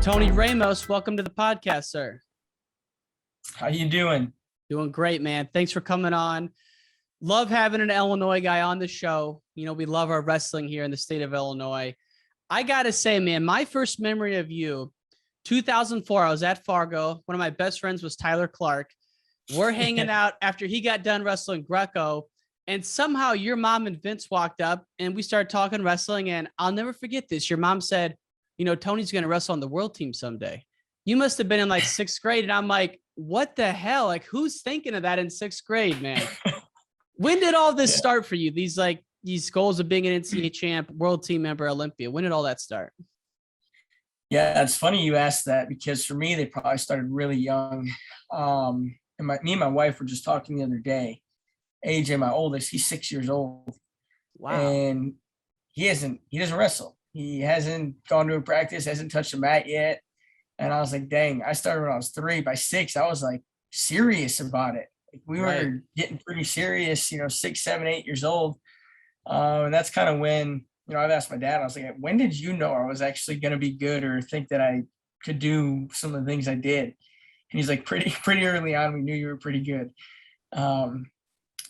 Tony Ramos, welcome to the podcast, sir. How you doing? Doing great, man. Thanks for coming on. Love having an Illinois guy on the show. You know, we love our wrestling here in the state of Illinois. I got to say, man, my first memory of you, 2004, I was at Fargo. One of my best friends was Tyler Clark. We're hanging out after he got done wrestling Greco, and somehow your mom and Vince walked up and we started talking wrestling. And I'll never forget this. Your mom said, you know, Tony's going to wrestle on the world team someday. You must have been in like sixth grade. And I'm like, what the hell? Like, who's thinking of that in sixth grade, man? When did all this start for you? These goals of being an NCAA champ, world team member, Olympia. When did all that start? Yeah, it's funny you asked that because for me, they probably started really young. And me and my wife were just talking the other day. AJ, my oldest, he's 6 years old. Wow. And he doesn't wrestle. He hasn't gone to a practice, hasn't touched a mat yet. And I was like, dang, I started when I was 3. By 6, I was like serious about it. Like, we were getting pretty serious, 6, 7, 8 years old. And that's kind of when, I've asked my dad, I was like, when did you know I was actually going to be good or think that I could do some of the things I did? And he's like, pretty early on, we knew you were pretty good.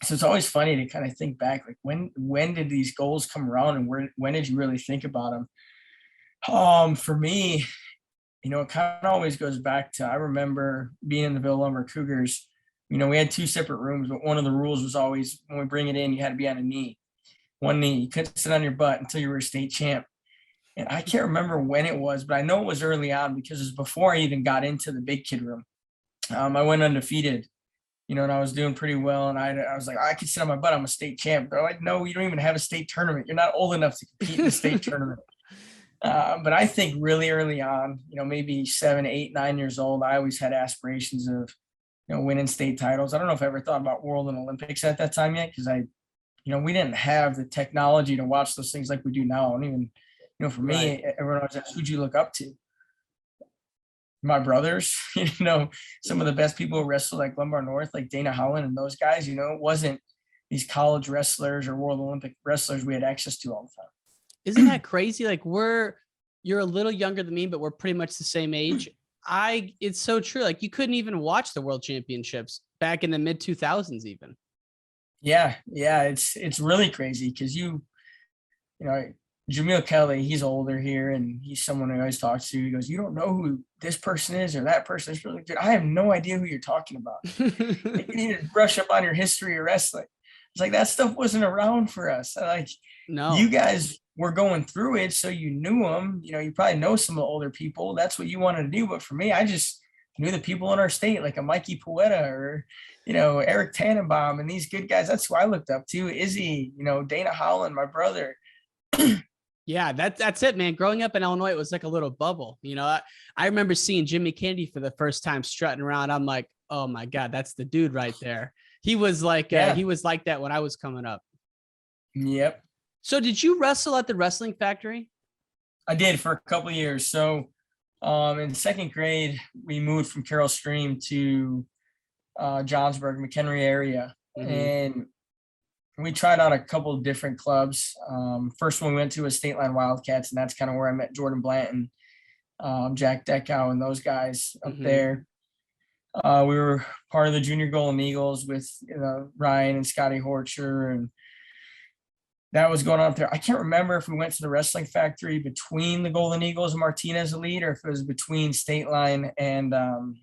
So it's always funny to kind of think back, like when did these goals come around and when did you really think about them? For me, it kind of always goes back to, I remember being in the Ville Lumber Cougars. We had 2 separate rooms, but one of the rules was always when we bring it in, you had to be on a knee. One knee. You couldn't sit on your butt until you were a state champ. And I can't remember when it was, but I know it was early on because it was before I even got into the big kid room. I went undefeated, and I was doing pretty well. And I was like, I could sit on my butt. I'm a state champ. They're like, no, you don't even have a state tournament. You're not old enough to compete in the state tournament. But I think really early on, maybe 7, 8, 9 years old, I always had aspirations of, winning state titles. I don't know if I ever thought about World and Olympics at that time yet, because we didn't have the technology to watch those things like we do now. And even, for me, everyone always asks, who'd you look up to? My brothers, some of the best people who wrestled like Glenbard North, like Dana Howland and those guys, it wasn't these college wrestlers or World Olympic wrestlers we had access to all the time. Isn't that crazy? Like you're a little younger than me, but we're pretty much the same age. It's so true. Like you couldn't even watch the world championships back in the mid 2000s even. Yeah. It's really crazy because Jamil Kelly, he's older here and he's someone I always talk to. He goes, you don't know who this person is or that person is really good. I have no idea who you're talking about. You need to brush up on your history of wrestling. It's like that stuff wasn't around for us. No, you guys were going through it, so you knew them. You probably know some of the older people. That's what you wanted to do. But for me, I just knew the people in our state, like a Mikey Poeta or Eric Tannenbaum and these good guys. That's who I looked up to. Izzy, Dana Howland, my brother. Yeah, that's it, man. Growing up in Illinois, it was like a little bubble. I remember seeing Jimmy Kennedy for the first time strutting around. I'm like, oh my God, that's the dude right there. He was like, he was like that when I was coming up. Yep. So did you wrestle at the Wrestling Factory? I did for a couple of years. So in 2nd grade, we moved from Carroll Stream to Johnsburg, McHenry area. Mm-hmm. And we tried out a couple of different clubs. First one we went to was State Line Wildcats, and that's kind of where I met Jordan Blanton, Jack Deckow, and those guys up there. We were part of the Junior Golden Eagles with Ryan and Scotty Horcher, and that was going on up there. I can't remember if we went to the Wrestling Factory between the Golden Eagles and Martinez Elite, or if it was between State Line and the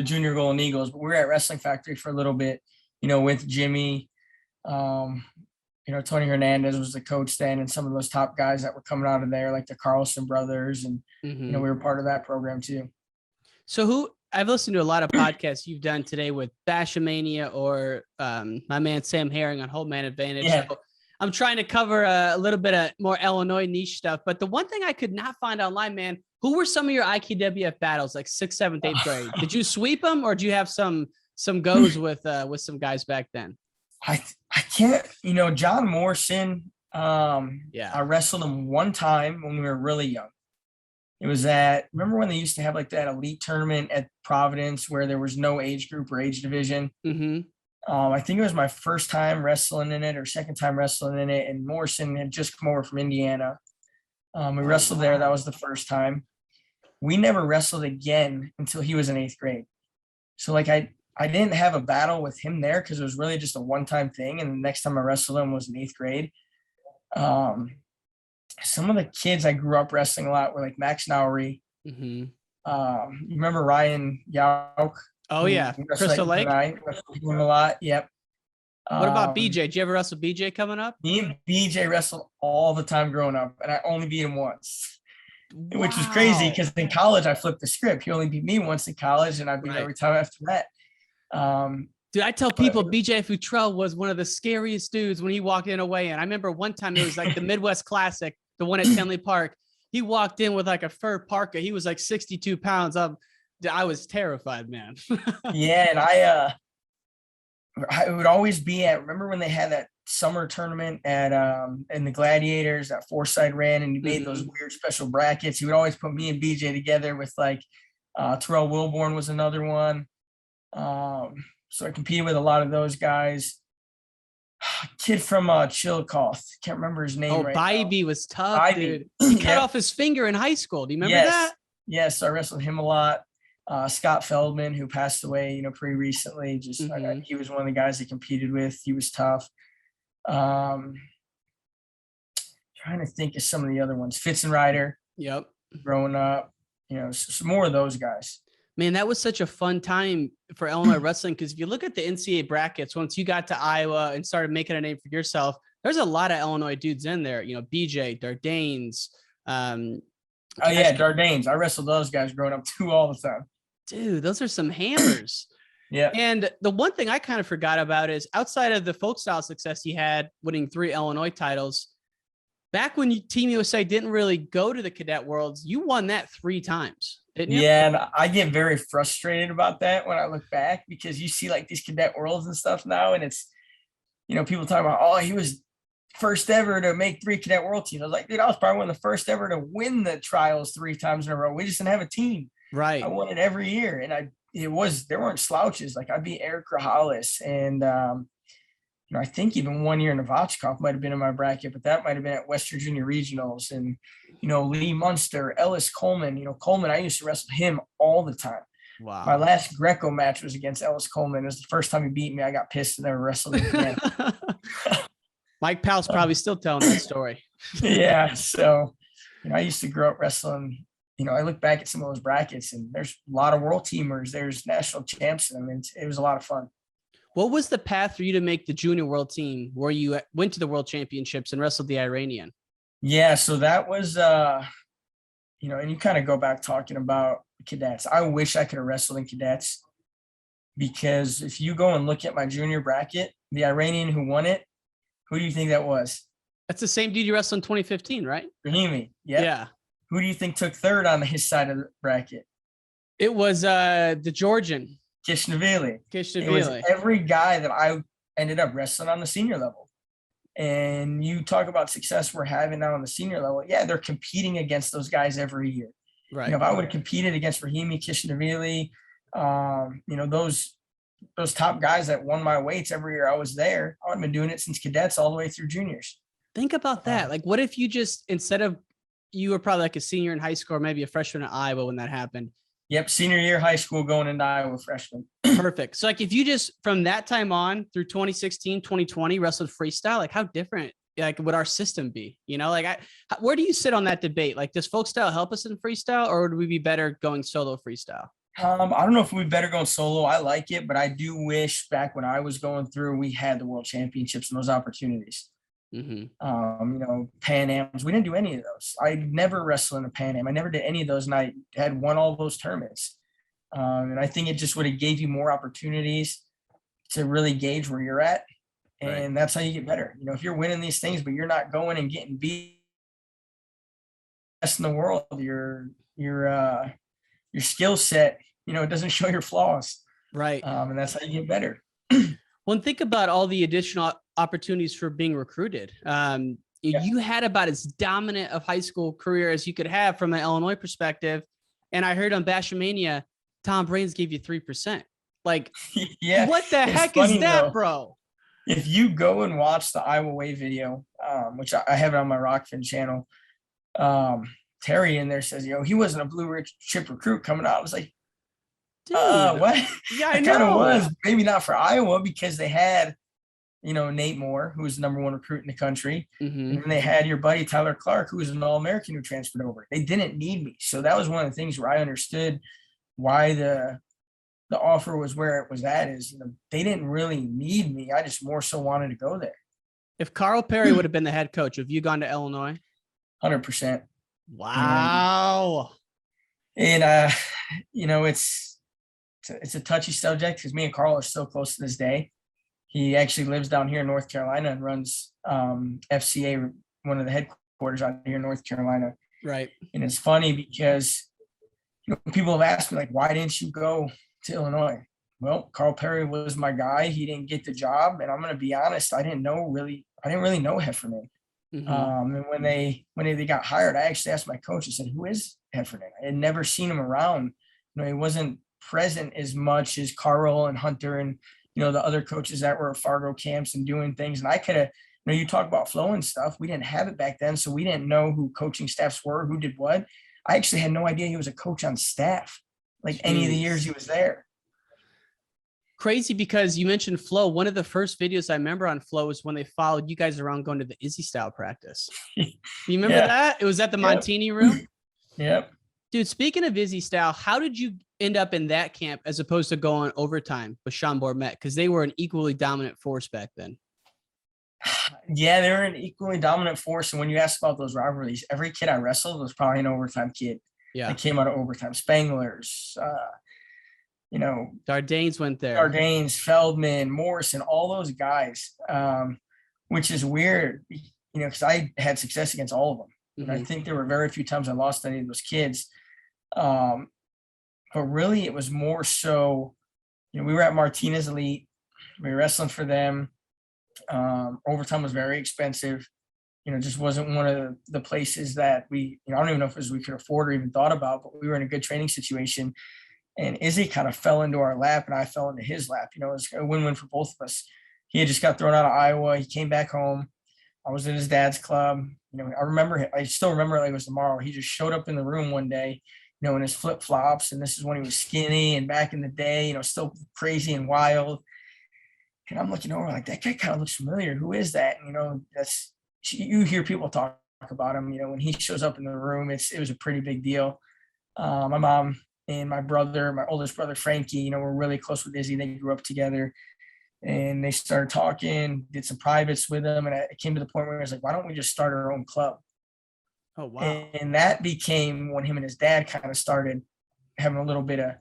Junior Golden Eagles. But we were at Wrestling Factory for a little bit. With Jimmy, Tony Hernandez was the coach then, and some of those top guys that were coming out of there, like the Carlson brothers, and we were part of that program too. So I've listened to a lot of podcasts you've done today with Bashamania or my man Sam Herring on Whole Man Advantage. Yeah. So I'm trying to cover a little bit of more Illinois niche stuff, but the one thing I could not find online, man, who were some of your IQWF battles, like 6th, 7th, 8th grade? Did you sweep them, or do you have some goes with some guys back then? I can't, John Morrison. I wrestled him one time when we were really young. It was remember when they used to have like that elite tournament at Providence where there was no age group or age division? Mm-hmm. I think it was my first time wrestling in it or second time wrestling in it. And Morrison had just come over from Indiana. We wrestled there. That was the first time. We never wrestled again until he was in 8th grade. So like I didn't have a battle with him there because it was really just a one-time thing. And the next time I wrestled him was in 8th grade. Some of the kids I grew up wrestling a lot were like Max Nowery. Mm-hmm. You remember Ryan Yauk? Oh yeah, Crystal Lake. I wrestled him a lot. Yep. What about BJ? Did you ever wrestle BJ coming up? Me and BJ wrestled all the time growing up, and I only beat him once, which was crazy because in college I flipped the script. He only beat me once in college, and I beat him every time after that. Dude, I tell people BJ Futrell was one of the scariest dudes when he walked in away. And I remember one time it was like the Midwest Classic, the one at Tinley Park. He walked in with like a fur parka. He was like 62 pounds up. I was terrified, man. Yeah, and I would always be at, remember when they had that summer tournament at in the Gladiators that Forsyth ran, and he made those weird special brackets. He would always put me and BJ together with like Terrell Wilborn was another one. So I competed with a lot of those guys. Kid from Chillicothe, can't remember his name. Bybee was tough, dude. He cut off his finger in high school. Do you remember that? Yes, I wrestled him a lot. Scott Feldman, who passed away, pretty recently. He was one of the guys I competed with. He was tough. Trying to think of some of the other ones. Fitzenrider. Yep. Growing up, some more of those guys. Man, that was such a fun time for Illinois wrestling because if you look at the NCAA brackets, once you got to Iowa and started making a name for yourself, there's a lot of Illinois dudes in there. BJ, Dardanes. Dardanes. I wrestled those guys growing up too all the time. Dude, those are some hammers. Yeah. And the one thing I kind of forgot about is outside of the folk style success you had, winning 3 Illinois titles, back when Team USA didn't really go to the Cadet Worlds, you won that 3 times, didn't you? Yeah, and I get very frustrated about that when I look back because you see like these Cadet Worlds and stuff now, and it's, people talk about, oh, he was first ever to make 3 Cadet World teams. I was like, dude, I was probably one of the first ever to win the trials 3 times in a row. We just didn't have a team. Right. I won it every year, and there weren't slouches. Like I beat Eric Grajales, and I think even one year Novichokov might have been in my bracket, but that might have been at Western Junior Regionals. And, Lee Munster, Ellis Coleman, Coleman, I used to wrestle him all the time. Wow. My last Greco match was against Ellis Coleman. It was the first time he beat me. I got pissed and never wrestled him again. Mike Powell's probably still telling that story. Yeah. So, I used to grow up wrestling. I look back at some of those brackets and there's a lot of world teamers. There's national champs in them. And it was a lot of fun. What was the path for you to make the junior world team where you went to the world championships and wrestled the Iranian? Yeah. So that was, and you kind of go back talking about cadets. I wish I could have wrestled in cadets because if you go and look at my junior bracket, the Iranian who won it, who do you think that was? That's the same dude you wrestled in 2015, right? Rahimi. Yeah. Who do you think took third on his side of the bracket? It was the Georgian. Kishnavili. It was every guy that I ended up wrestling on the senior level. And you talk about success we're having now on the senior level. Yeah, they're competing against those guys every year. Right. If I would have competed against Rahimi, Kishnavili, those top guys that won my weights every year I was there, I would have been doing it since cadets all the way through juniors. Think about that. Like, what if you just, instead of, you were probably like a senior in high school or maybe a freshman at Iowa when that happened. Yep. Senior year high school going into Iowa freshman. Perfect. So like if you just from that time on through 2016, 2020 wrestled freestyle, like how different would our system be? Where do you sit on that debate? Like, does folk style help us in freestyle or would we be better going solo freestyle? I don't know if we'd better going solo. I like it, but I do wish back when I was going through, we had the world championships and those opportunities. Mm-hmm. Pan Ams. We didn't do any of those. I never wrestled in a Pan Am. I never did any of those, and I had won all those tournaments. And I think it just would have gave you more opportunities to really gauge where you're at, and that's how you get better. If you're winning these things, but you're not going and getting beat best in the world, your skill set, it doesn't show your flaws. Right. And that's how you get better. Well, and think about all the additional opportunities for being recruited. You had about as dominant of high school career as you could have from an Illinois perspective. And I heard on Bashmania, Tom Brains gave you 3%. Like, what the heck is that, bro? If you go and watch the Iowa Way video, which I have it on my Rockfin channel, Terry in there says, he wasn't a blue chip recruit coming out. I was like, Dude, what? yeah, I kind of know. was. Maybe not for Iowa because they had, Nate Moore, who was the number one recruit in the country. Mhm. And then they had your buddy Tyler Clark, who was an All-American who transferred over. They didn't need me. So that was one of the things where I understood why the offer was where it was at is, they didn't really need me. I just more so wanted to go there. If Carl Perry would have been the head coach, have you gone to Illinois? 100%. Wow. And, it's a touchy subject because me and Carl are so close to this day. He actually lives down here in North Carolina and runs FCA, one of the headquarters out here in North Carolina. Right. And it's funny because people have asked me, like, why didn't you go to Illinois? Well, Carl Perry was my guy. He didn't get the job. And I'm going to be honest, I didn't really know Heffernan. Mhm. And when they got hired, I actually asked my coach, I said, who is Heffernan? I had never seen him around. He wasn't present as much as Carl and Hunter and, the other coaches that were at Fargo camps and doing things. And I could have, you talk about flow and stuff. We didn't have it back then. So we didn't know who coaching staffs were, who did what. I actually had no idea he was a coach on staff, like any of the years he was there. Crazy because you mentioned Flo. One of the first videos I remember on Flo was when they followed you guys around going to the Izzy style practice. You remember that? It was at the Montini room. Yep. Dude, speaking of Izzy style, how did you end up in that camp as opposed to going overtime with Sean Bourmet? Because they were an equally dominant force back then. Yeah, they were an equally dominant force. And when you ask about those rivalries, every kid I wrestled was probably an overtime kid. Yeah. That came out of overtime. Spanglers, Dardanes went there. Dardanes, Feldman, Morrison, all those guys, which is weird, because I had success against all of them. And I think there were very few times I lost any of those kids. But really, it was more so, we were at Martinez Elite. We were wrestling for them. Overtime was very expensive. Just wasn't one of the places that we, I don't even know if it was we could afford or even thought about, but we were in a good training situation. And Izzy kind of fell into our lap and I fell into his lap. It was a win-win for both of us. He had just got thrown out of Iowa. He came back home. I was in his dad's club. I still remember it like it was tomorrow. He just showed up in the room one day, in his flip-flops. And this is when he was skinny and back in the day, still crazy and wild. And I'm looking over like, that guy kind of looks familiar. Who is that? And, you hear people talk about him, when he shows up in the room, it was a pretty big deal. My mom and my oldest brother, Frankie, were really close with Izzy. They grew up together and they started talking, did some privates with him. And it came to the point where I was like, why don't we just start our own club? Oh, wow. And that became when him and his dad kind of started having a little bit of,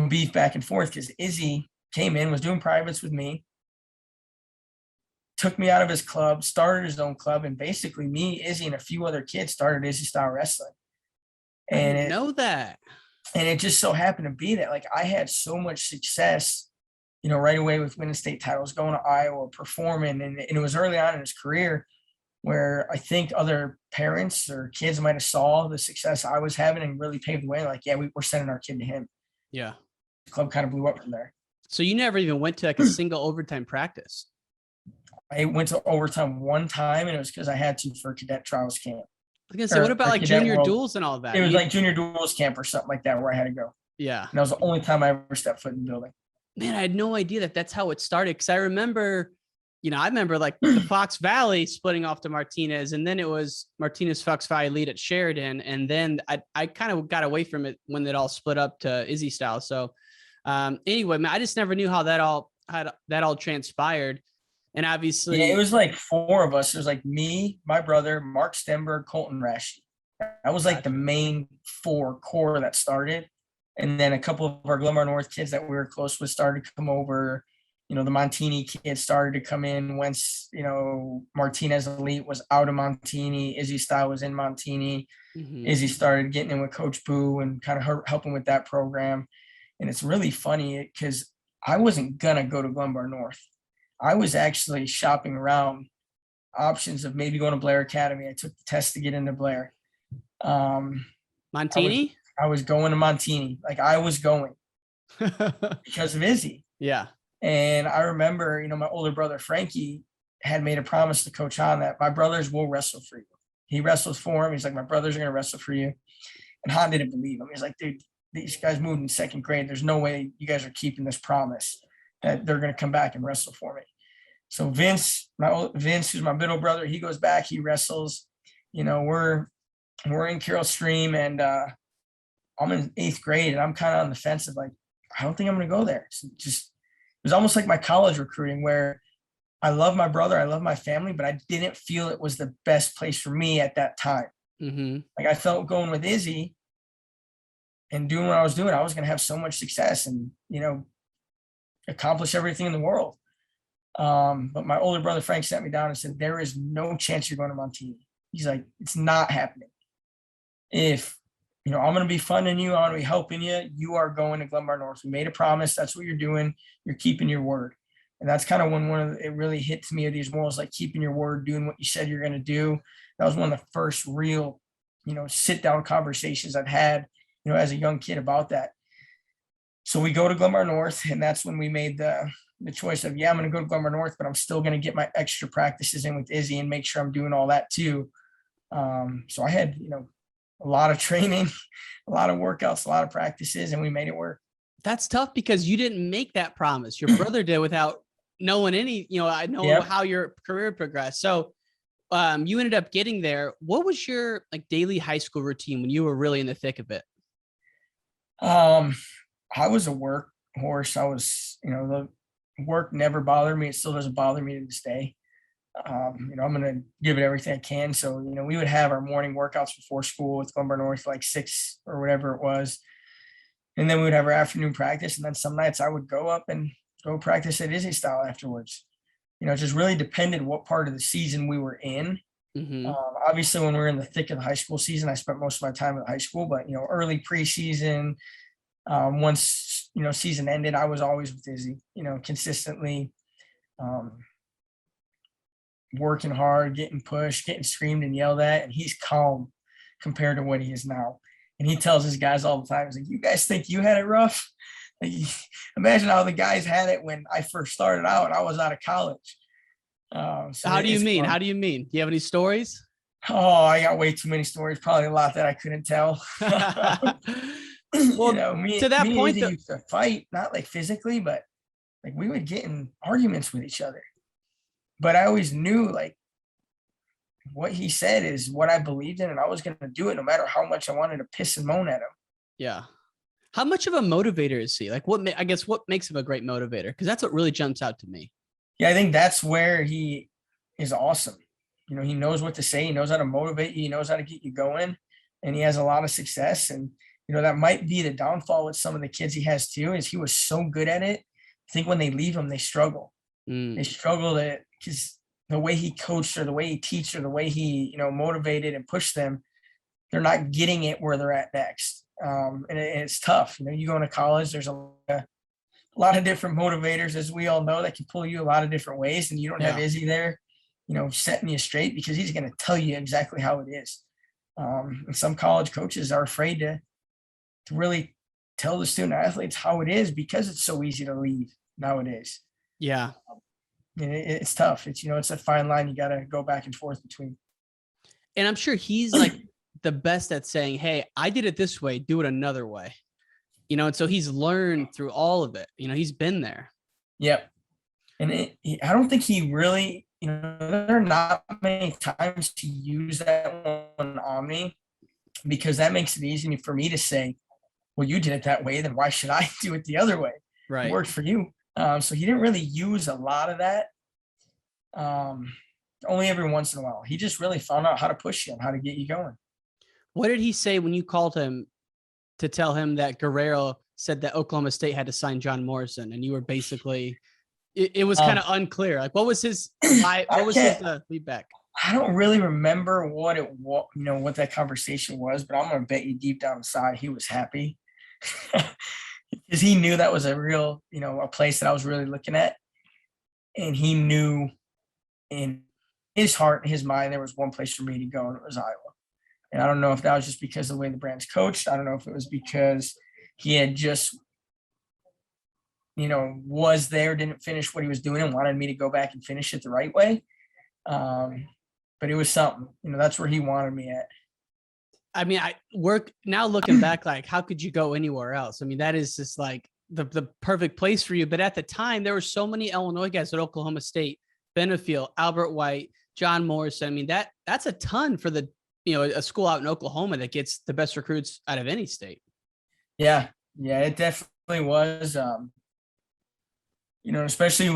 beef back and forth because Izzy came in, was doing privates with me, took me out of his club, started his own club. And basically me, Izzy, and a few other kids started Izzy style wrestling. And I didn't know that. And it just so happened to be that like I had so much success, right away with winning state titles, going to Iowa, performing. And it was early on in his career where I think other parents or kids might have saw the success I was having and really paved the way. Like, yeah, we're sending our kid to him. Yeah. The club kind of blew up from there. So you never even went to like a single overtime practice? I went to overtime one time and it was because I had to for cadet trials camp. I was gonna say, what about like junior duels and all that? It was like junior duels camp or something like that where I had to go. Yeah. And that was the only time I ever stepped foot in the building. Man, I had no idea that's how it started. Cause I remember, like the Fox Valley splitting off to Martinez, and then it was Martinez Fox Valley lead at Sheridan. And then I kind of got away from it when it all split up to Izzy style. So anyway, man, I just never knew how that all transpired. And obviously, yeah, it was like four of us. It was like me, my brother, Mark Stenberg, Colton Rashi. That was like the main four core that started. And then a couple of our Glenbard North kids that we were close with started to come over. The Montini kids started to come in once, Martinez Elite was out of Montini. Izzy style was in Montini. Mm-hmm. Izzy started getting in with Coach Boo and kind of helping with that program. And it's really funny because I wasn't going to go to Glenbard North. I was actually shopping around options of maybe going to Blair Academy. I took the test to get into Blair. Montini? I was going to Montini. Like I was going because of Izzy. Yeah. And I remember, my older brother, Frankie, had made a promise to Coach Hahn that my brothers will wrestle for you. he wrestles for him. He's like, my brothers are going to wrestle for you. And Han didn't believe him. He's like, dude, these guys moved in second grade. There's no way you guys are keeping this promise that they're going to come back and wrestle for me. So Vince, who's my middle brother, he goes back, he wrestles. You know, we're in Carroll Stream, and I'm in 8th grade, and I'm kind of on the fence of like, I don't think I'm going to go there. So it was almost like my college recruiting, where I love my brother, I love my family, but I didn't feel it was the best place for me at that time. Mm-hmm. Like I felt going with Izzy and doing what I was doing, I was going to have so much success and, you know, accomplish everything in the world. But my older brother, Frank, sat me down and said, there is no chance you're going to Montini. He's like, it's not happening. If, you know, I'm going to be funding you, I'm going to be helping you, you are going to Glenbard North. We made a promise. That's what you're doing. You're keeping your word. And that's kind of when it really hit to me of these morals, like keeping your word, doing what you said you're going to do. That was one of the first real, you know, sit down conversations I've had, you know, as a young kid about that. So we go to Glenbard North, and that's when we made the choice of, yeah, I'm going to go to Glenbard North, but I'm still going to get my extra practices in with Izzy and make sure I'm doing all that too. So I had, you know, a lot of training, a lot of workouts, a lot of practices, and we made it work. That's tough because you didn't make that promise. Your brother did without knowing any, you know, I know how your career progressed. So you ended up getting there. What was your like daily high school routine when you were really in the thick of it? I was a workhorse. I was, you know, the work never bothered me. It still doesn't bother me to this day. You know, I'm going to give it everything I can. So, you know, we would have our morning workouts before school with Glenbard North, like 6 or whatever it was. And then we would have our afternoon practice. And then some nights I would go up and go practice at Izzy style afterwards. You know, it just really depended what part of the season we were in. Mm-hmm. Obviously, when we were in the thick of the high school season, I spent most of my time at high school, but, you know, early preseason, once, you know, season ended, I was always with Izzy, you know, consistently working hard, getting pushed, getting screamed and yelled at. And he's calm compared to what he is now. And he tells his guys all the time, he's like, you guys think you had it rough? Like, imagine how the guys had it when I first started out and I was out of college. So how do you mean? Fun. How do you mean? Do you have any stories? Oh, I got way too many stories. Probably a lot that I couldn't tell. Well, you know, to that point, we used to fight, not like physically, but like we would get in arguments with each other. But I always knew like what he said is what I believed in, and I was going to do it no matter how much I wanted to piss and moan at him. Yeah. How much of a motivator is he? Like, what makes him a great motivator? Because that's what really jumps out to me. Yeah, I think that's where he is awesome. You know, he knows what to say. He knows how to motivate you. He knows how to get you going, and he has a lot of success. And, you know, that might be the downfall with some of the kids he has too, is he was so good at it. I think when they leave him, they struggle. They struggle because the way he coached or the way he teached or the way he, you know, motivated and pushed them, they're not getting it where they're at next. And it's tough. You know, you go into college, there's a lot of different motivators, as we all know, that can pull you a lot of different ways. And you don't have Izzy there, you know, setting you straight, because he's going to tell you exactly how it is. And some college coaches are afraid to really tell the student athletes how it is, because it's so easy to leave nowadays. Yeah. It's tough. It's, you know, it's a fine line you got to go back and forth between. And I'm sure he's like the best at saying, hey, I did it this way, do it another way. You know, and so he's learned through all of it. You know, he's been there. Yep. And I don't think he really, you know, there are not many times to use that one on me, because that makes it easy for me to say, well, you did it that way, then why should I do it the other way? Right. It worked for you. So he didn't really use a lot of that. Only every once in a while. He just really found out how to push you and how to get you going. What did he say when you called him to tell him that Guerrero said that Oklahoma State had to sign John Morrison, and you were basically, it was kind of unclear. Like, what was his feedback? I don't really remember what that conversation was, but I'm going to bet you deep down inside he was happy, because he knew that was a real, you know, a place that I was really looking at. And he knew in his heart and his mind, there was one place for me to go, and it was Iowa. And I don't know if that was just because of the way the brand's coached. I don't know if it was because he had just, you know, was there, didn't finish what he was doing and wanted me to go back and finish it the right way. But but it was something. That's where he wanted me at. I mean, I work now looking back, like, how could you go anywhere else? I mean, that is just like the perfect place for you. But at the time, there were so many Illinois guys at Oklahoma State, Benefield, Albert White, John Morrison. I mean, that's a ton for a school out in Oklahoma that gets the best recruits out of any state. Yeah, it definitely was. Especially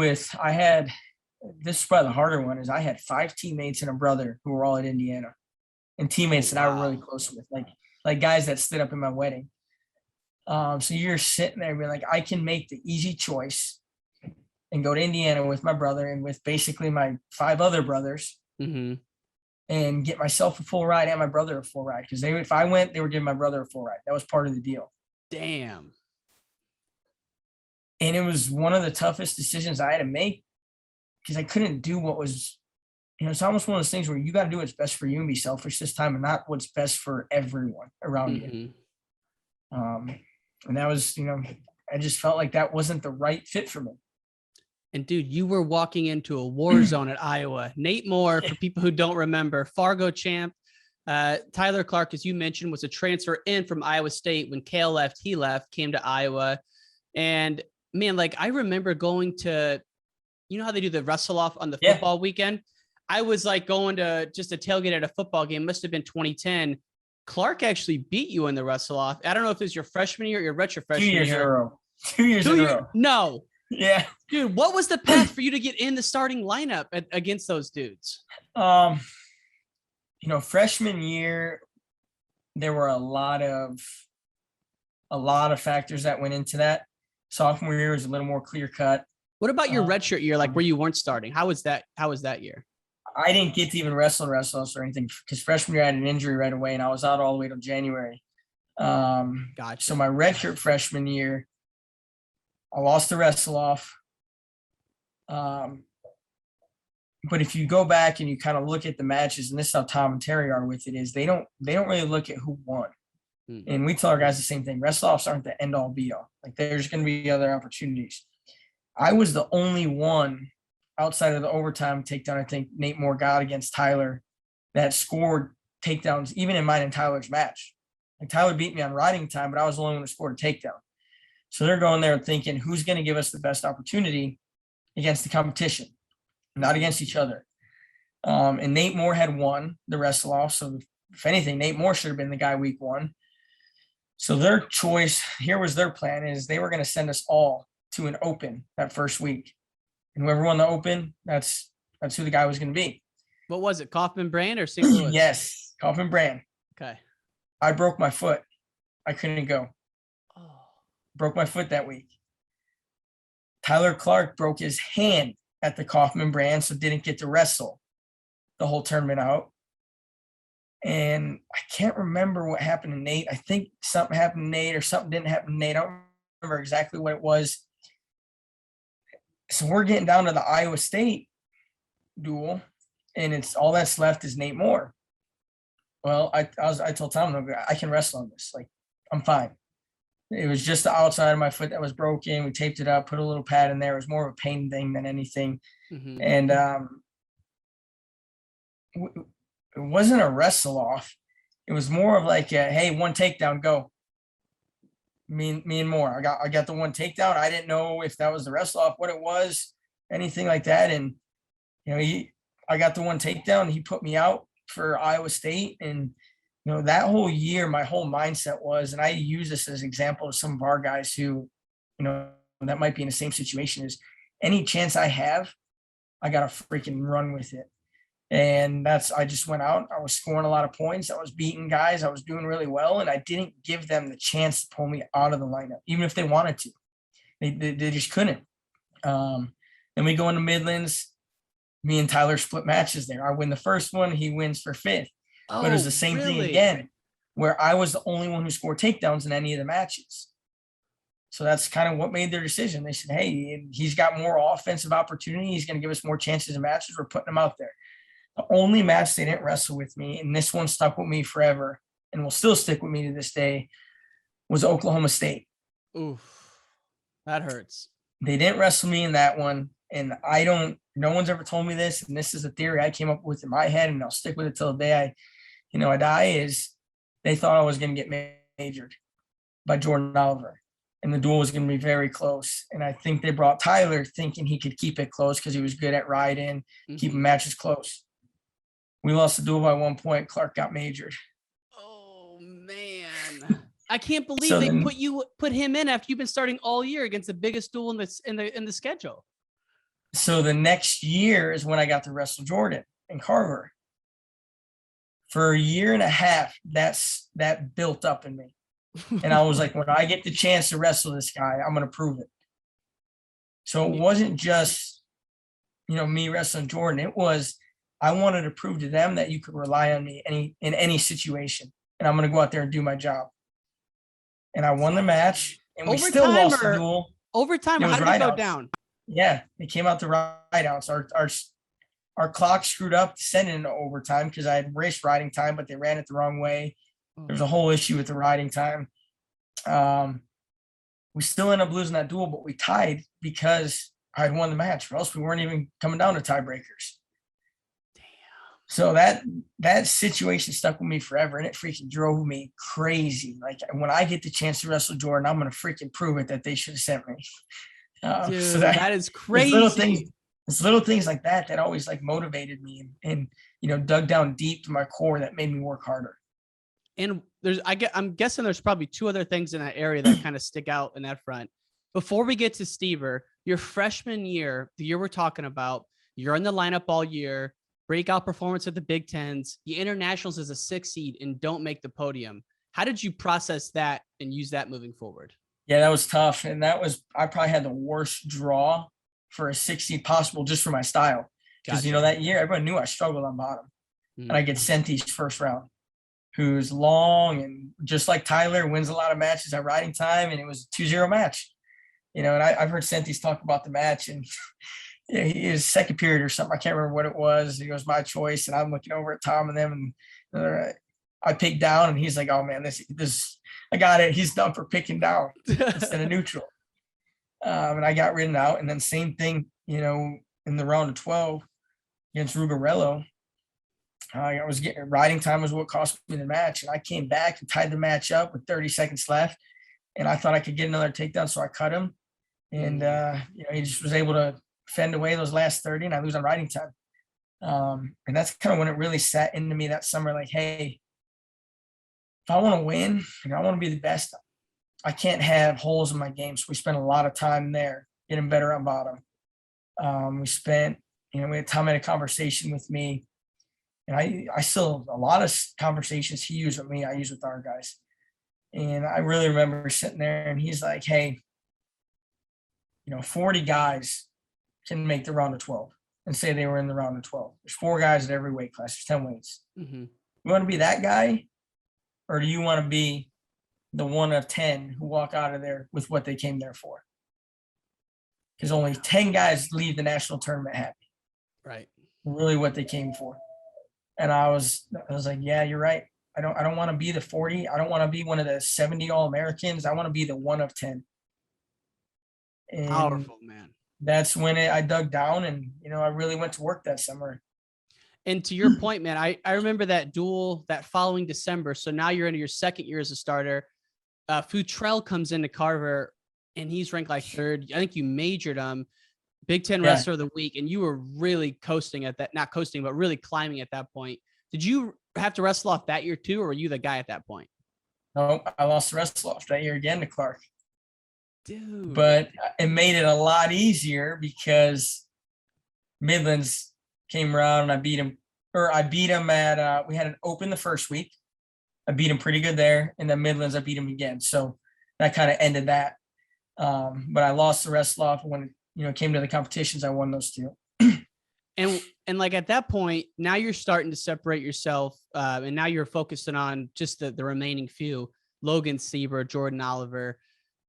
this is probably the harder one, is I had 5 teammates and a brother who were all at Indiana, and teammates that I were really close with, like guys that stood up in my wedding. So you're sitting there being like, I can make the easy choice and go to Indiana with my brother and with basically my 5 other brothers, and get myself a full ride and my brother a full ride. Because if I went, they were giving my brother a full ride. That was part of the deal. Damn. And it was one of the toughest decisions I had to make, because I couldn't do what was, it's almost one of those things where you got to do what's best for you and be selfish this time, and not what's best for everyone around you. And that was, I just felt like that wasn't the right fit for me. And dude, you were walking into a war zone at Iowa. Nate Moore, for people who don't remember, Fargo champ. Tyler Clark, as you mentioned, was a transfer in from Iowa State. When Kale left, he left, came to Iowa. And man, like, I remember going to, how they do the wrestle off on the football weekend? I was like going to just a tailgate at a football game. Must have been 2010. Clark actually beat you in the wrestle off. I don't know if it was your freshman year or your retro freshman year. 2 years in a row. 2 years in a row. No. Yeah. Dude, what was the path for you to get in the starting lineup against those dudes? Freshman year, there were a lot of factors that went into that. Sophomore year was a little more clear cut. What about your redshirt year, like where you weren't starting? How was that year? I didn't get to even wrestle or anything, because freshman year I had an injury right away, and I was out all the way till January. Gotcha. So my redshirt freshman year, I lost the wrestle off. But if you go back and you kind of look at the matches, and this is how Tom and Terry are with it, is they don't really look at who won. And we tell our guys the same thing. Wrestle offs aren't the end all be all. Like, there's going to be other opportunities. I was the only one outside of the overtime takedown I think Nate Moore got against Tyler that scored takedowns, even in mine and Tyler's match. Like, Tyler beat me on riding time, but I was the only one who scored a takedown. So they're going there thinking, who's going to give us the best opportunity against the competition, not against each other. And Nate Moore had won the wrestle off. So if anything, Nate Moore should have been the guy week 1. So their choice, here was their plan, is they were going to send us all to an open that first week. And whoever won the open, that's who the guy was going to be. What was it, Kaufman Brand or St. Louis? Yes, Kaufman Brand. Okay. I broke my foot. I couldn't go. Broke my foot that week. Tyler Clark broke his hand at the Kaufman Brand, so didn't get to wrestle the whole tournament out. And I can't remember what happened to Nate. I think something happened to Nate or something didn't happen to Nate. I don't remember exactly what it was. So we're getting down to the Iowa State duel, and it's all that's left is Nate Moore. Well, I told Tom, I can wrestle on this. Like, I'm fine. It was just the outside of my foot that was broken. We taped it up, put a little pad in there. It was more of a pain thing than anything. And it wasn't a wrestle off. It was more of like, hey, one takedown, go. Me and Moore. I got the one takedown. I didn't know if that was the wrestle off, what it was, anything like that. And I got the one takedown. He put me out for Iowa State, and that whole year, my whole mindset was, and I use this as an example of some of our guys who, that might be in the same situation, is any chance I have, I got to freaking run with it. And I just went out. I was scoring a lot of points. I was beating guys. I was doing really well. And I didn't give them the chance to pull me out of the lineup, even if they wanted to. They just couldn't. Then we go into Midlands. Me and Tyler split matches there. I win the first one. He wins for 5th. But it was the same thing again, where I was the only one who scored takedowns in any of the matches. So that's kind of what made their decision. They said, hey, he's got more offensive opportunity. He's going to give us more chances in matches. We're putting him out there. The only match they didn't wrestle with me, and this one stuck with me forever and will still stick with me to this day, was Oklahoma State. Oof, that hurts. They didn't wrestle me in that one. And no one's ever told me this, and this is a theory I came up with in my head, and I'll stick with it till the day I die, is they thought I was going to get majored by Jordan Oliver, and the duel was going to be very close. And I think they brought Tyler thinking he could keep it close because he was good at riding, keeping matches close. We lost the duel by 1 point. Clark got majored. Oh man, I can't believe they put him in after you've been starting all year against the biggest duel in the schedule. So the next year is when I got to wrestle Jordan in Carver. For a year and a half, that built up in me. And I was like, when I get the chance to wrestle this guy, I'm going to prove it. So it wasn't just, me wrestling Jordan. It was, I wanted to prove to them that you could rely on me in any situation. And I'm going to go out there and do my job. And I won the match. And we still lost the duel. Overtime, how did it go down? Yeah, it came out to ride outs. Our clock screwed up, sent it into overtime because I had raced riding time, but they ran it the wrong way. There was a whole issue with the riding time. We still ended up losing that duel, but we tied because I had won the match, or else we weren't even coming down to tiebreakers. Damn. So that situation stuck with me forever, and it freaking drove me crazy. Like, when I get the chance to wrestle Jordan, I'm going to freaking prove it that they should have sent me. Dude, so that is crazy. It's little things like that always like motivated me and dug down deep to my core that made me work harder. And I'm guessing there's probably two other things in that area that kind of stick out in that front. Before we get to Stever, your freshman year, the year we're talking about, you're in the lineup all year, breakout performance at the Big Tens, the internationals as a 6 seed and don't make the podium. How did you process that and use that moving forward? Yeah, that was tough. And I probably had the worst draw for a 6 seed possible just for my style. Because, that year, everyone knew I struggled on bottom. And I get Senti's first round, who's long and just like Tyler, wins a lot of matches at riding time. And it was a 2-0 match. And I've heard Senti's talk about the match, and he is second period or something. I can't remember what it was. He goes, my choice. And I'm looking over at Tom and them, and I picked down, and he's like, oh man, this I got it. He's done for picking down instead of neutral. And I got ridden out. And then same thing, in the round of 12 against Rugarello. I was getting riding time was what cost me the match. And I came back and tied the match up with 30 seconds left. And I thought I could get another takedown. So I cut him. And, he just was able to fend away those last 30, and I lose on riding time. And that's kind of when it really sat into me that summer. Like, hey, if I want to win and I want to be the best, I can't have holes in my game. So we spent a lot of time there getting better on bottom. We had Tom had a conversation with me, and I still, a lot of conversations he used with me, I use with our guys. And I really remember sitting there, and he's like, hey, 40 guys can make the round of 12 and say they were in the round of 12. There's 4 guys at every weight class. There's 10 weights. Mm-hmm. You want to be that guy? Or do you want to be the one of 10 who walk out of there with what they came there for? Because only 10 guys leave the national tournament happy. Right. Really what they came for. And I was like, yeah, you're right. I don't want to be the 40. I don't want to be one of the 70 All-Americans. I want to be the one of 10. And powerful, man. That's when I dug down, and, I really went to work that summer. And to your point, man, I remember that duel that following December. So now you're into your second year as a starter. Futrell comes into Carver, and he's ranked like 3rd. I think you majored him, Big Ten Wrestler of the Week, and you were really coasting at that, not coasting, but really climbing at that point. Did you have to wrestle off that year too, or were you the guy at that point? No, I lost the wrestle off that year again to Clark. Dude. But it made it a lot easier because Midlands came around and I beat him at, we had an open the first week. I beat him pretty good there. And then Midlands, I beat him again. So that kind of ended that. But I lost the wrestle off when, it came to the competitions. I won those 2. And like at that point, now you're starting to separate yourself. And now you're focusing on just the remaining few, Logan Stever, Jordan Oliver.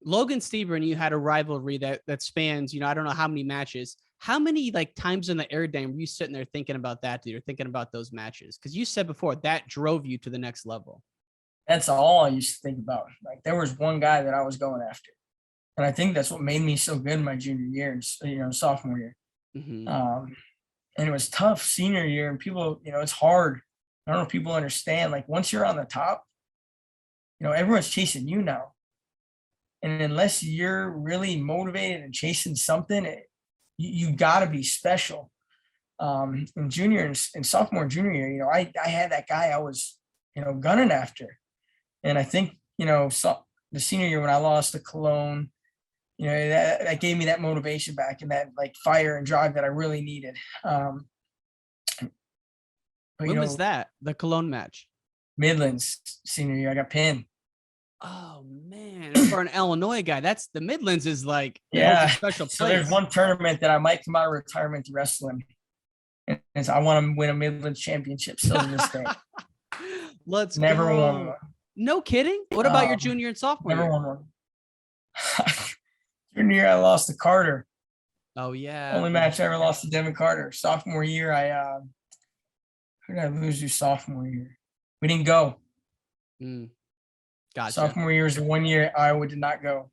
Logan Stever and you had a rivalry that spans, I don't know how many matches. How many times in the air dam were you sitting there thinking about that, dude, or thinking about those matches? Because you said before that drove you to the next level. That's all I used to think about. Like, there was one guy that I was going after. And I think that's what made me so good in my junior year and, sophomore year. Mhm. And it was tough senior year, and people, it's hard. I don't know if people understand, like once you're on the top, everyone's chasing you now. And unless you're really motivated and chasing something, you got to be special. In junior and sophomore and junior year, I had that guy I was, gunning after. And I think, the senior year when I lost to Cologne, that gave me that motivation back and that like fire and drive that I really needed. But, When was that? The Cologne match? Midlands senior year, I got pinned. Oh man, for an Illinois guy, that's the Midlands is like Yeah. a special place. So there's one tournament that I might come out of retirement to wrestling. And I want to win a Midlands championship still to this day. Let's never go. won one. No kidding. What about your junior and sophomore Never year? won one. Junior year, I lost to Carter. Oh yeah. Only match I ever lost to Devin Carter. Sophomore year, who did I lose to sophomore year? We didn't go. Gotcha. Sophomore year was the 1 year Iowa did not go.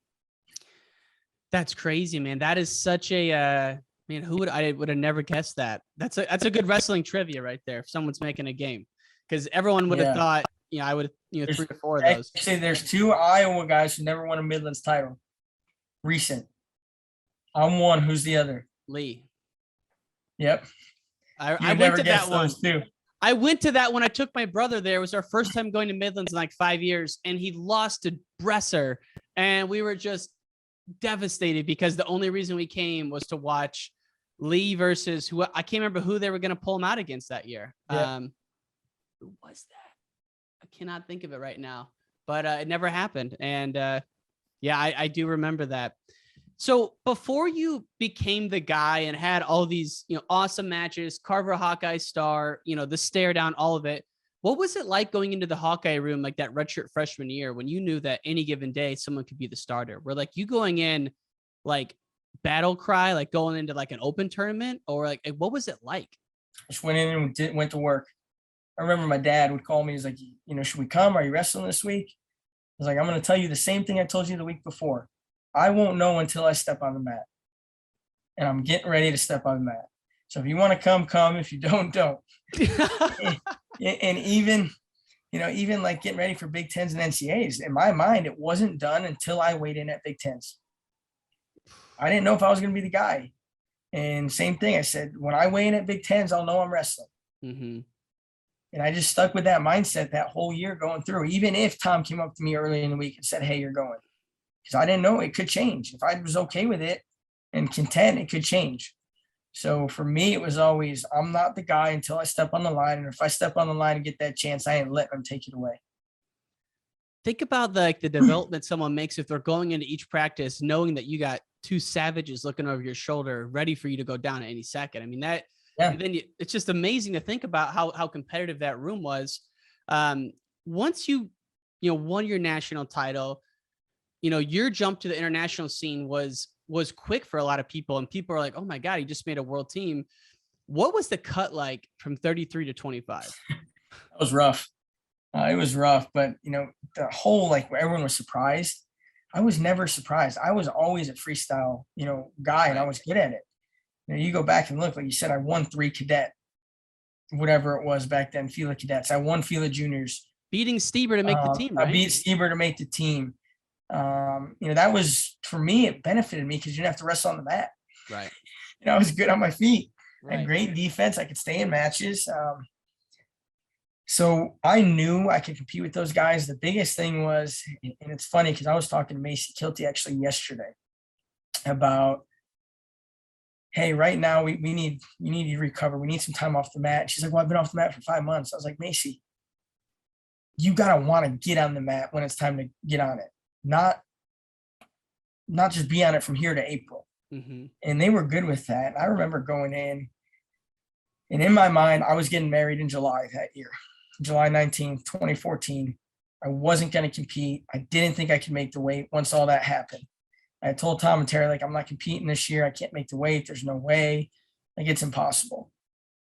That's crazy, man. That is such a man. I would have never guessed that. That's a good wrestling trivia right there. If someone's making a game, because everyone would have thought, I would, 3 or 4 of those. Actually, there's 2 Iowa guys who never won a Midlands title. Recent. I'm one. Who's the other? Lee. Yep. I went to that one. Too. I went to that when I took my brother there. It was our first time going to Midlands in like 5 years, and he lost to Bresser, and we were just devastated because the only reason we came was to watch Lee versus who I can't remember who they were going to pull him out against that year. Yeah. Who was that? I cannot think of it right now, but it never happened. And I do remember that. So before you became the guy and had all these, awesome matches, Carver Hawkeye star, the stare down, all of it, what was it like going into the Hawkeye room, like that redshirt freshman year when you knew that any given day someone could be the starter? Were like you going in like battle cry, like going into like an open tournament, or like what was it like? Just went in and went to work. I remember my dad would call me. He's like, should we come? Are you wrestling this week? I was like, I'm going to tell you the same thing I told you the week before. I won't know until I step on the mat. And I'm getting ready to step on the mat. So if you want to come, come. If you don't. And even like getting ready for Big Tens and NCAAs, in my mind, it wasn't done until I weighed in at Big Tens. I didn't know if I was going to be the guy. And same thing, I said, when I weigh in at Big Tens, I'll know I'm wrestling. Mm-hmm. And I just stuck with that mindset that whole year going through, even if Tom came up to me early in the week and said, hey, you're going. Because I didn't know it could change. If I was okay with it and content, it could change. So for me, it was always, I'm not the guy until I step on the line. And if I step on the line and get that chance, I ain't letting them take it away. Think about the development someone makes if they're going into each practice, knowing that you got 2 savages looking over your shoulder, ready for you to go down at any second. I mean, it's just amazing to think about how competitive that room was. Once you won your national title, your jump to the international scene was quick for a lot of people, and people are like, oh my God, he just made a world team. What was the cut like from 33 to 25? That was rough. It was rough, but the whole, like, everyone was surprised. I was never surprised. I was always a freestyle, guy, and I was good at it. You go back and look, like you said, I won 3 cadet, whatever it was back then, FILA cadets. I won FILA juniors. Beating Stieber to make the team, right? I beat Stieber to make the team. That was, for me, it benefited me because you didn't have to wrestle on the mat. Right. I was good on my feet. Right. I had great defense. I could stay in matches. So I knew I could compete with those guys. The biggest thing was, and it's funny because I was talking to Macy Kilty actually yesterday about, hey, right now we need you to recover. We need some time off the mat. She's like, well, I've been off the mat for 5 months. I was like, Macy, you got to want to get on the mat when it's time to get on it. Not just be on it from here to April. Mm-hmm. And they were good with that. I remember going in, and in my mind, I was getting married in July that year, July 19th, 2014. I wasn't going to compete. I didn't think I could make the weight once all that happened. I told Tom and Terry, like, I'm not competing this year. I can't make the weight. There's no way. Like, it's impossible.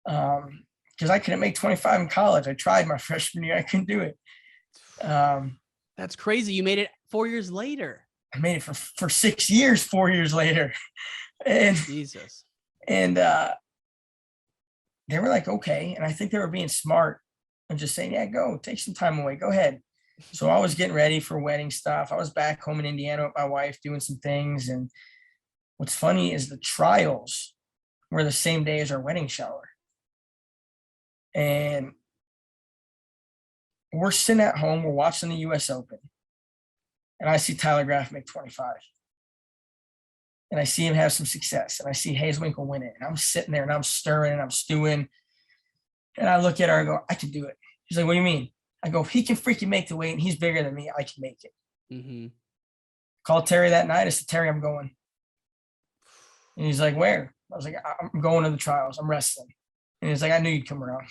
Because I couldn't make 25 in college. I tried my freshman year. I couldn't do it. That's crazy. You made it 4 years later. I made it for 6 years, 4 years later. And Jesus. And they were like, okay. And I think they were being smart and just saying, yeah, go take some time away. Go ahead. So I was getting ready for wedding stuff. I was back home in Indiana with my wife doing some things. And what's funny is the trials were the same day as our wedding shower. And we're sitting at home, we're watching the US Open. And I see Tyler Graff make 25. And I see him have some success. And I see Hayeswinkle win it. And I'm sitting there and I'm stirring and I'm stewing. And I look at her and I go, I can do it. He's like, what do you mean? I go, if he can freaking make the weight and he's bigger than me, I can make it. Mm-hmm. Called Terry that night. I said, Terry, I'm going. And he's like, where? I was like, I'm going to the trials. I'm wrestling. And he's like, I knew you'd come around.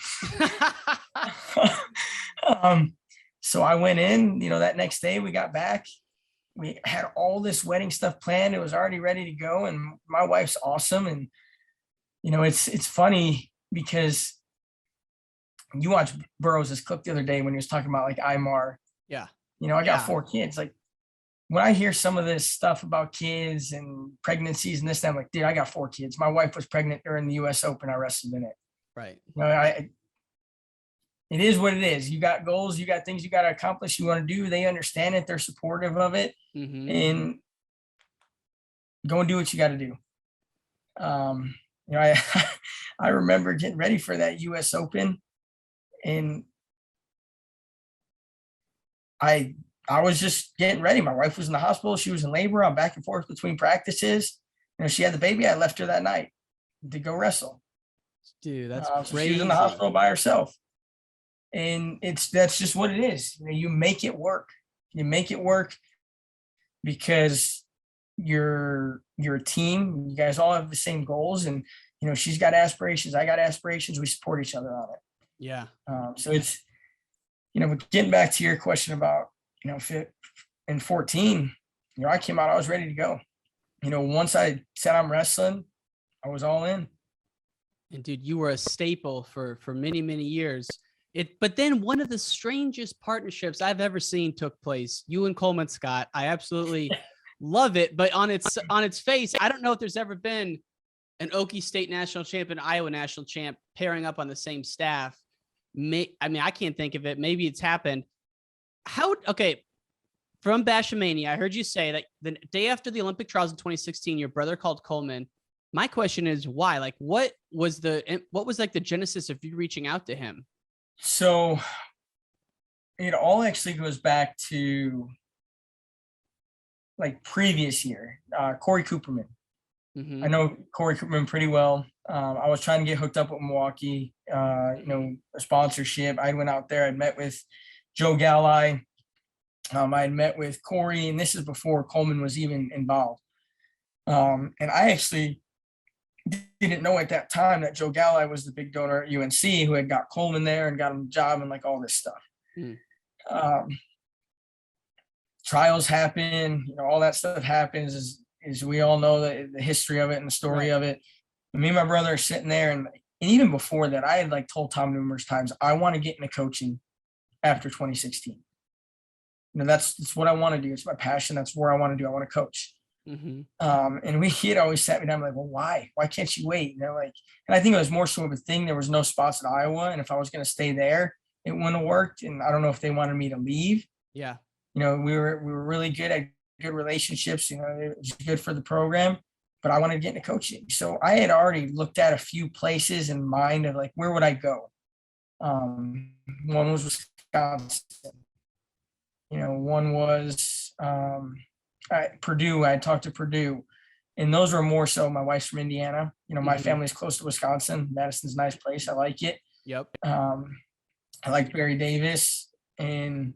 So I went in, that next day we got back. We had all this wedding stuff planned. It was already ready to go. And my wife's awesome. And, it's funny because you watched Burroughs' clip the other day when he was talking about like IMAR. Yeah. I got 4 kids. Like when I hear some of this stuff about kids and pregnancies and this, I'm like, dude, I got 4 kids. My wife was pregnant during the US Open. I wrestled in it. Right. It is what it is. You got goals, you got things you got to accomplish, you want to do. They understand it. They're supportive of it. Mm-hmm. And go and do what you got to do. I remember getting ready for that US Open, and I was just getting ready. My wife was in the hospital. She was in labor. I'm back and forth between practices. She had the baby. I left her that night to go wrestle. Dude, that's so crazy. she was in the hospital by herself. And that's just what it is. You make it work. You make it work because you're a team. You guys all have the same goals, and she's got aspirations. I got aspirations. We support each other on it. Yeah. So it's but getting back to your question about in 14, I came out. I was ready to go. Once I said I'm wrestling, I was all in. And dude, you were a staple for many, many years. But then one of the strangest partnerships I've ever seen took place. You and Coleman Scott. I absolutely love it. But on its face, I don't know if there's ever been an Okie State national champ and Iowa national champ pairing up on the same staff. I can't think of it. Maybe it's happened. From Bashamania, I heard you say that the day after the Olympic trials in 2016, your brother called Coleman. My question is why? Like, what was like the genesis of you reaching out to him? So it all actually goes back to like previous year, Corey Cooperman. Mm-hmm. I know Corey Cooperman pretty well. I was trying to get hooked up with Milwaukee, a sponsorship. I went out there. I met with Joe Galli. I had met with Corey, and this is before Coleman was even involved. And I actually didn't know at that time that Joe Galli was the big donor at UNC who had got Coleman there and got him a job and like all this stuff. Trials happen, all that stuff happens as we all know the history of it and the story of it. And me and my brother are sitting there, and even before that, I had like told Tom numerous times, I want to get into coaching after 2016. That's what I want to do. It's my passion. That's where I want to do. I want to coach. Mm-hmm. And he had always sat me down like, well, why can't you wait? And I think it was more so of a thing. There was no spots in Iowa. And if I was going to stay there, it wouldn't have worked. And I don't know if they wanted me to leave. Yeah. We were really good at good relationships. It was good for the program, but I wanted to get into coaching. So I had already looked at a few places in mind of like, where would I go? One was Wisconsin. One was Purdue. I talked to Purdue, and those were more so. My wife's from Indiana. My family's close to Wisconsin. Madison's a nice place. I like it. Yep. I liked Barry Davis, and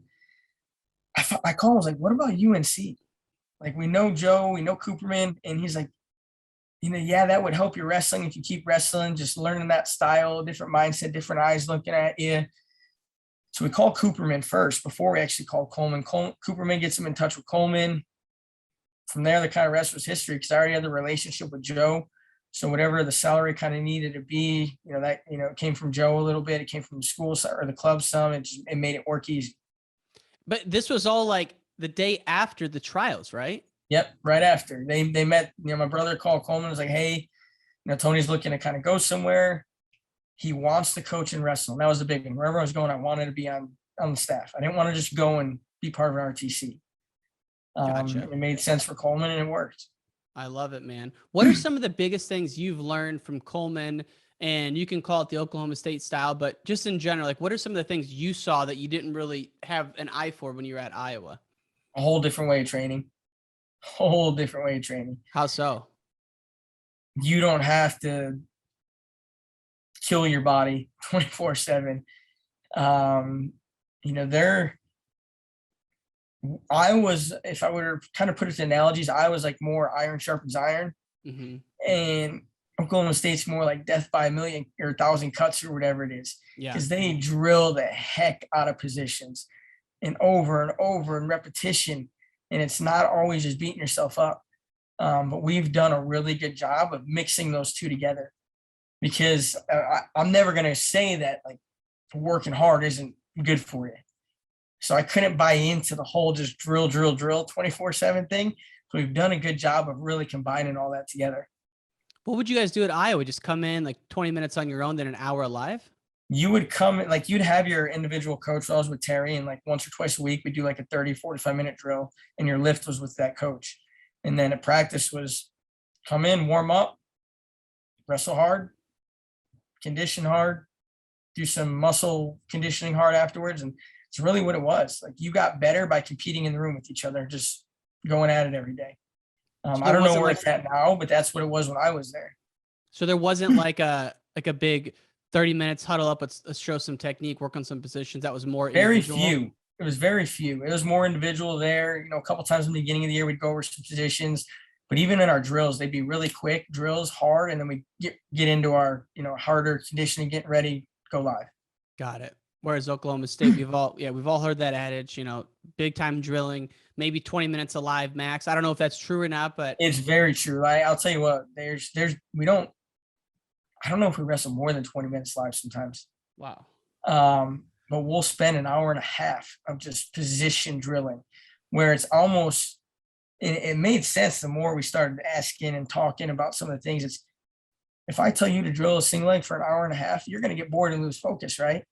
I called. I was like, "What about UNC? Like, we know Joe, we know Cooperman," and he's like, "Yeah, that would help your wrestling if you keep wrestling, just learning that style, different mindset, different eyes looking at you." So we called Cooperman first before we actually called Coleman. Cooperman gets him in touch with Coleman. From there, the kind of rest was history because I already had the relationship with Joe. So whatever the salary kind of needed to be, it came from Joe a little bit. It came from the school or the club some. It made it work easy. But this was all like the day after the trials, right? Yep, right after. They met. My brother called Coleman and was like, "Hey, Tony's looking to kind of go somewhere. He wants to coach and wrestle. And that was the big one. Wherever I was going, I wanted to be on the staff. I didn't want to just go and be part of an RTC. Gotcha. It made sense for Coleman, and it worked. I love it, man. What are some of the biggest things you've learned from Coleman? And you can call it the Oklahoma State style, but just in general, like what are some of the things you saw that you didn't really have an eye for when you were at Iowa? A whole different way of training. Whole different way of training. How so? You don't have to kill your body 24/7. I was, if I were to kind of put it to analogies, I was like more iron sharpens iron. Mm-hmm. And Oklahoma State's more like death by a million or 1,000 cuts or whatever it is. Yeah. Because they drill the heck out of positions and over and repetition. And it's not always just beating yourself up. But we've done a really good job of mixing those two together, because I'm never going to say that like working hard isn't good for you. So I couldn't buy into the whole just drill 24/7 thing. So we've done a good job of really combining all that together. What would you guys do at Iowa? Just come in like 20 minutes on your own, then an hour live? You would come, like you'd have your individual coach. I was with Terry, and like once or twice a week, we'd do like a 30-45 minute drill, and your lift was with that coach. And then at practice was come in, warm up, wrestle hard, condition hard, do some muscle conditioning hard afterwards. And it's really what it was. Like you got better by competing in the room with each other, just going at it every day. I don't know where it's at now, but that's what it was when I was there. So there wasn't like a big 30 minutes huddle up. Let's show some technique, work on some positions. That was more individual. Very few. It was very few. It was more individual there. A couple times in the beginning of the year, we'd go over some positions, but even in our drills, they'd be really quick drills, hard. And then we get into our, harder conditioning, getting ready, go live. Got it. Whereas Oklahoma State, we've all heard that adage, big time drilling, maybe 20 minutes alive max. I don't know if that's true or not, but it's very true. I'll tell you what, I don't know if we wrestle more than 20 minutes live sometimes. Wow. But we'll spend an hour and a half of just position drilling, where it's almost, it made sense the more we started asking and talking about some of the things. If I tell you to drill a single leg for an hour and a half, you're going to get bored and lose focus, right?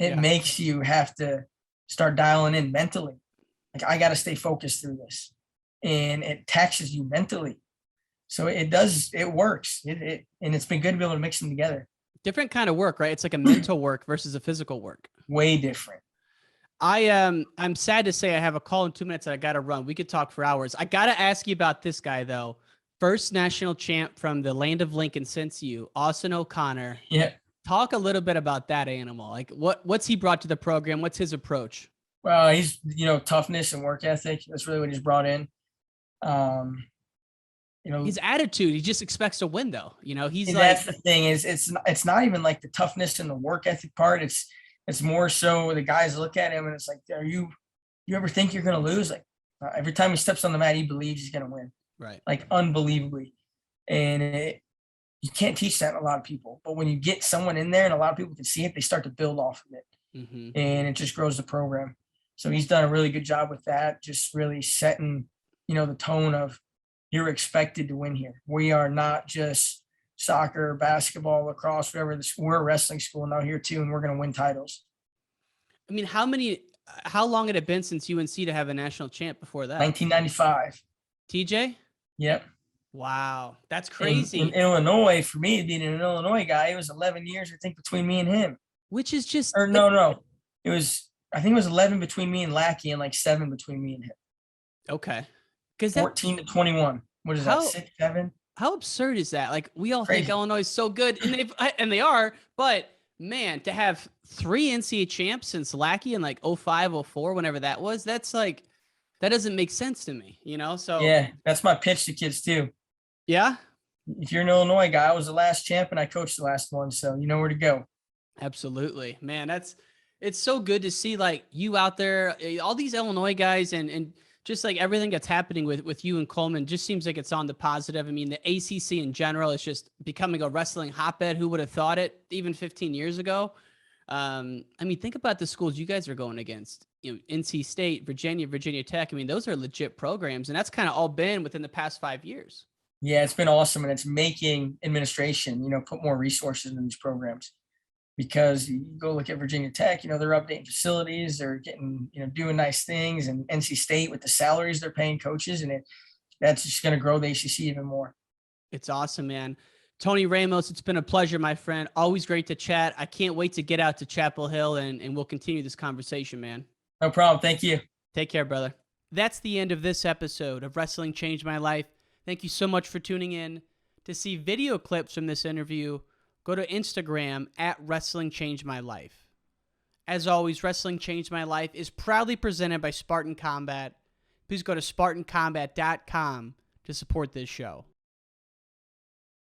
It makes you have to start dialing in mentally. Like, I got to stay focused through this. And it taxes you mentally. So it works. And it's been good to be able to mix them together. Different kind of work, right? It's like a mental work versus a physical work. Way different. I'm sad to say I have a call in 2 minutes that I got to run. We could talk for hours. I got to ask you about this guy though. First national champ from the land of Lincoln since you, Austin O'Connor. Yeah. Talk a little bit about that animal. Like what's he brought to the program? What's his approach? Well, he's, toughness and work ethic. That's really what he's brought in. His attitude, he just expects to win though. He's like, that's the thing is it's not even like the toughness and the work ethic part. It's more so the guys look at him and it's like, you ever think you're going to lose? Like every time he steps on the mat, he believes he's going to win. Right. Like unbelievably. And you can't teach that to a lot of people, but when you get someone in there and a lot of people can see it, they start to build off of it. Mm-hmm. And it just grows the program. So he's done a really good job with that. Just really setting, the tone of you're expected to win here. We are not just soccer, basketball, lacrosse, whatever. We're a wrestling school now here too, and we're going to win titles. I mean, how long had it been since UNC to have a national champ before that? 1995. TJ? Yep. Wow. That's crazy. In Illinois, for me, being an Illinois guy, it was 11 years, I think, between me and him. Which is just. Or no. I think it was 11 between me and Lackey and like 7 between me and him. Okay. 14 to 21. What is that? 6, 7? How absurd is that? Like we all think Illinois is so good and they are, but man, to have 3 NCAA champs since Lackey in like 05, 04, whenever that was, that's like, that doesn't make sense to me, So yeah, that's my pitch to kids too. Yeah. If you're an Illinois guy, I was the last champ and I coached the last one. So you know where to go. Absolutely, man. It's so good to see like you out there, all these Illinois guys and just like everything that's happening with you and Coleman just seems like it's on the positive. I mean, the ACC in general is just becoming a wrestling hotbed. Who would have thought it even 15 years ago? I mean, think about the schools you guys are going against, NC State, Virginia Tech. I mean, those are legit programs and that's kind of all been within the past 5 years. Yeah, it's been awesome, and it's making administration, put more resources in these programs. Because you go look at Virginia Tech, they're updating facilities, they're getting, doing nice things, and NC State with the salaries they're paying coaches, and that's just going to grow the ACC even more. It's awesome, man. Tony Ramos, it's been a pleasure, my friend. Always great to chat. I can't wait to get out to Chapel Hill and we'll continue this conversation, man. No problem. Thank you. Take care, brother. That's the end of this episode of Wrestling Changed My Life. Thank you so much for tuning in. To see video clips from this interview, go to Instagram at Wrestling Changed My Life. As always, Wrestling Changed My Life is proudly presented by Spartan Combat. Please go to SpartanCombat.com to support this show.